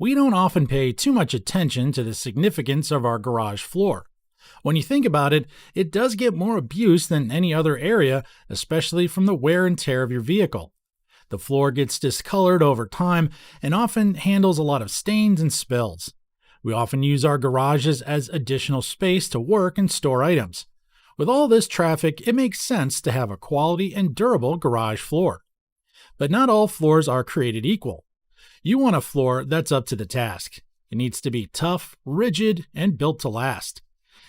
We don't often pay too much attention to the significance of our garage floor. When you think about it, it does get more abuse than any other area, especially from the wear and tear of your vehicle. The floor gets discolored over time and often handles a lot of stains and spills. We often use our garages as additional space to work and store items. With all this traffic, it makes sense to have a quality and durable garage floor. But not all floors are created equal. You want a floor that's up to the task. It needs to be tough, rigid, and built to last.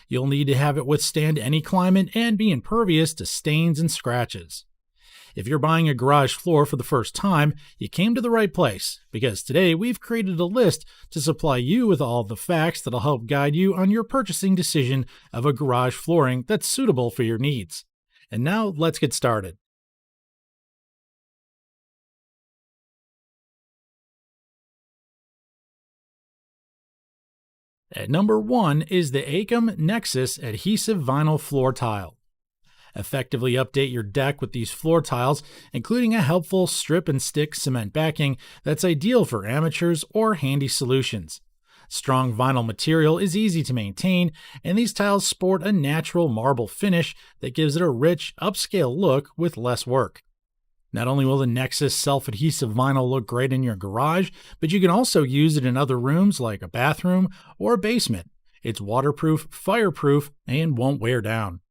You'll need to have it withstand any climate and be impervious to stains and scratches. If you're buying a garage floor for the first time, you came to the right place, because today we've created a list to supply you with all the facts that'll help guide you on your purchasing decision of a garage flooring that's suitable for your needs. And now let's get started. At number 1 is the ACOM Nexus Adhesive Vinyl Floor Tile. Effectively update your deck with these floor tiles, including a helpful strip and stick cement backing that's ideal for amateurs or handy solutions. Strong vinyl material is easy to maintain, and these tiles sport a natural marble finish that gives it a rich, upscale look with less work. Not only will the Nexus self-adhesive vinyl look great in your garage, but you can also use it in other rooms like a bathroom or a basement. It's waterproof, fireproof, and won't wear down.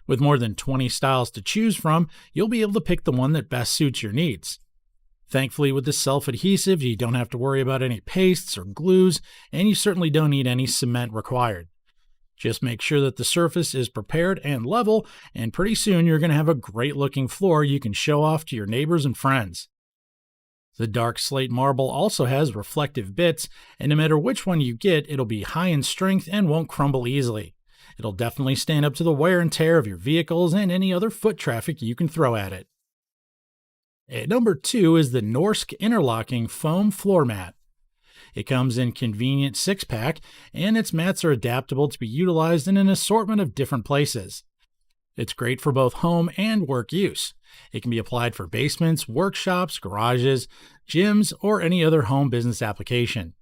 With more than 20 styles to choose from, you'll be able to pick the one that best suits your needs. Thankfully, with the self-adhesive, you don't have to worry about any pastes or glues, and you certainly don't need any cement required. Just make sure that the surface is prepared and level, and pretty soon you're going to have a great looking floor you can show off to your neighbors and friends. The dark slate marble also has reflective bits, and no matter which one you get, it'll be high in strength and won't crumble easily. It'll definitely stand up to the wear and tear of your vehicles and any other foot traffic you can throw at it. At number 2 is the Norsk Interlocking Foam Floor Mat. It comes in convenient 6-pack, and its mats are adaptable to be utilized in an assortment of different places. It's great for both home and work use. It can be applied for basements, workshops, garages, gyms, or any other home business application.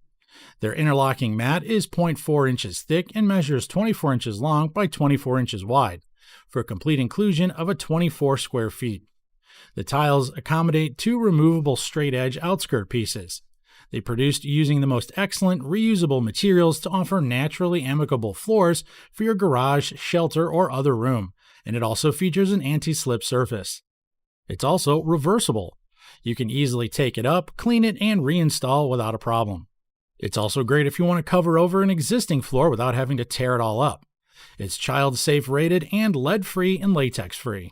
Their interlocking mat is 0.4 inches thick and measures 24 inches long by 24 inches wide, for a complete inclusion of a 24 square feet. The tiles accommodate 2 removable straight-edge outskirt pieces. They produced using the most excellent reusable materials to offer naturally amicable floors for your garage, shelter, or other room, and it also features an anti-slip surface. It's also reversible. You can easily take it up, clean it, and reinstall without a problem. It's also great if you want to cover over an existing floor without having to tear it all up. It's child-safe rated and lead-free and latex-free.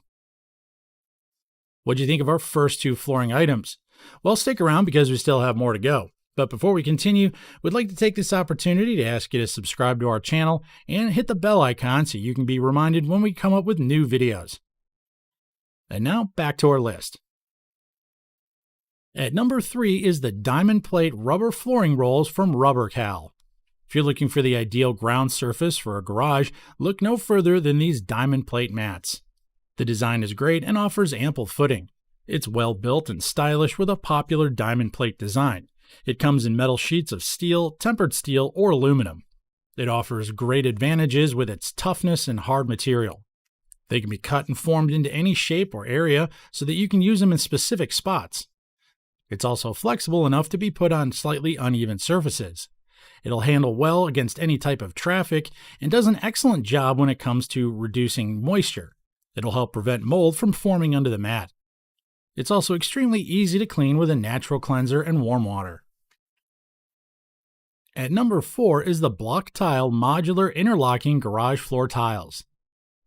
What'd you think of our first 2 flooring items? Well, stick around because we still have more to go. But before we continue, we'd like to take this opportunity to ask you to subscribe to our channel and hit the bell icon so you can be reminded when we come up with new videos. And now, back to our list. At number 3 is the Diamond Plate Rubber Flooring Rolls from Rubbercal. If you're looking for the ideal ground surface for a garage, look no further than these Diamond Plate mats. The design is great and offers ample footing. It's well built and stylish with a popular diamond plate design. It comes in metal sheets of steel, tempered steel, or aluminum. It offers great advantages with its toughness and hard material. They can be cut and formed into any shape or area so that you can use them in specific spots. It's also flexible enough to be put on slightly uneven surfaces. It'll handle well against any type of traffic and does an excellent job when it comes to reducing moisture. It'll help prevent mold from forming under the mat. It's also extremely easy to clean with a natural cleanser and warm water. At number 4 is the Block Tile Modular Interlocking Garage Floor Tiles.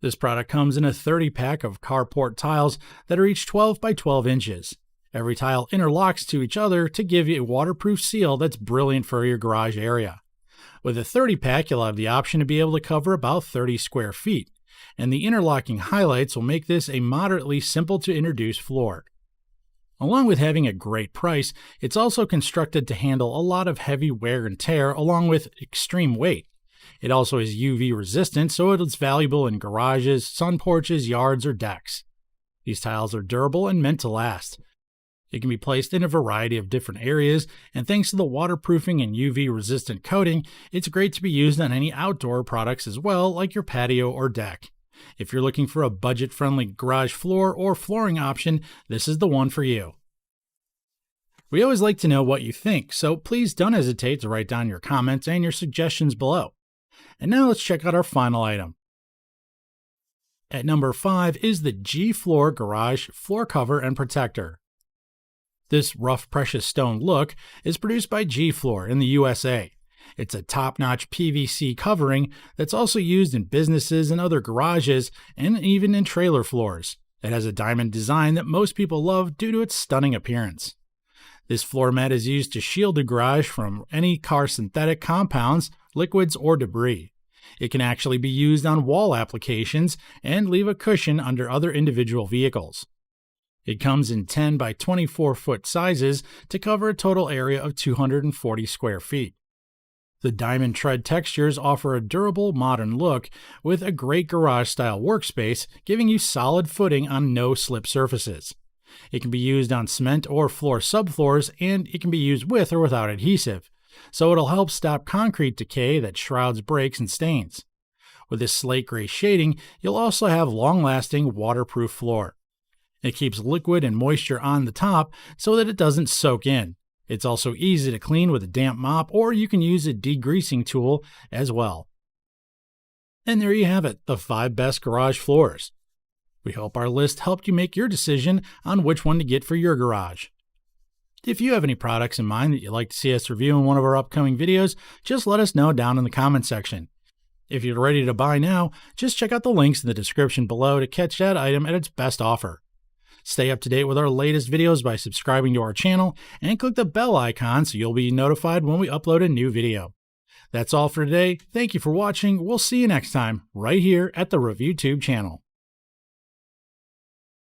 This product comes in a 30-pack of carport tiles that are each 12 by 12 inches. Every tile interlocks to each other to give you a waterproof seal that's brilliant for your garage area. With a 30-pack, you'll have the option to be able to cover about 30 square feet, and the interlocking highlights will make this a moderately simple-to-introduce floor. Along with having a great price, it's also constructed to handle a lot of heavy wear and tear along with extreme weight. It also is UV resistant, so it is valuable in garages, sun porches, yards, or decks. These tiles are durable and meant to last. It can be placed in a variety of different areas, and thanks to the waterproofing and UV resistant coating, it's great to be used on any outdoor products as well, like your patio or deck. If you're looking for a budget-friendly garage floor or flooring option, this is the one for you. We always like to know what you think, so please don't hesitate to write down your comments and your suggestions below. And now let's check out our final item. At number 5 is the G-Floor Garage Floor Cover and Protector. This rough precious stone look is produced by G-Floor in the USA. It's a top-notch PVC covering that's also used in businesses and other garages and even in trailer floors. It has a diamond design that most people love due to its stunning appearance. This floor mat is used to shield the garage from any car synthetic compounds, liquids, or debris. It can actually be used on wall applications and leave a cushion under other individual vehicles. It comes in 10 by 24 foot sizes to cover a total area of 240 square feet. The diamond tread textures offer a durable, modern look with a great garage-style workspace, giving you solid footing on no-slip surfaces. It can be used on cement or floor subfloors, and it can be used with or without adhesive, so it'll help stop concrete decay that shrouds breaks and stains. With this slate gray shading, you'll also have long-lasting waterproof floor. It keeps liquid and moisture on the top so that it doesn't soak in. It's also easy to clean with a damp mop, or you can use a degreasing tool as well. And there you have it, the 5 best garage floors. We hope our list helped you make your decision on which one to get for your garage. If you have any products in mind that you'd like to see us review in one of our upcoming videos, just let us know down in the comment section. If you're ready to buy now, just check out the links in the description below to catch that item at its best offer. Stay up to date with our latest videos by subscribing to our channel and click the bell icon so you'll be notified when we upload a new video. That's all for today. Thank you for watching. We'll see you next time right here at the ReviewTube channel.